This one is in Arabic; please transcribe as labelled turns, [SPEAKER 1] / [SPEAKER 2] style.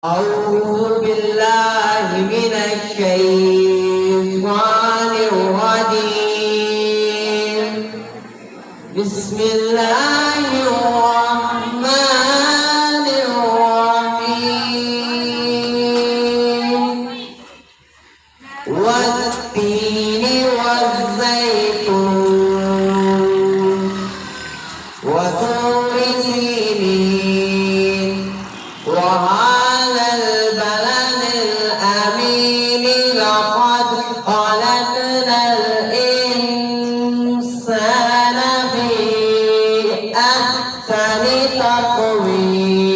[SPEAKER 1] أعوذ بالله من الشيطان الرجيم. بسم الله الرحمن الرحيم. والتين والزيتون وطور سينين وهذا البلد الأمين. لقد خلقنا الإنسان في أحسن تقويم.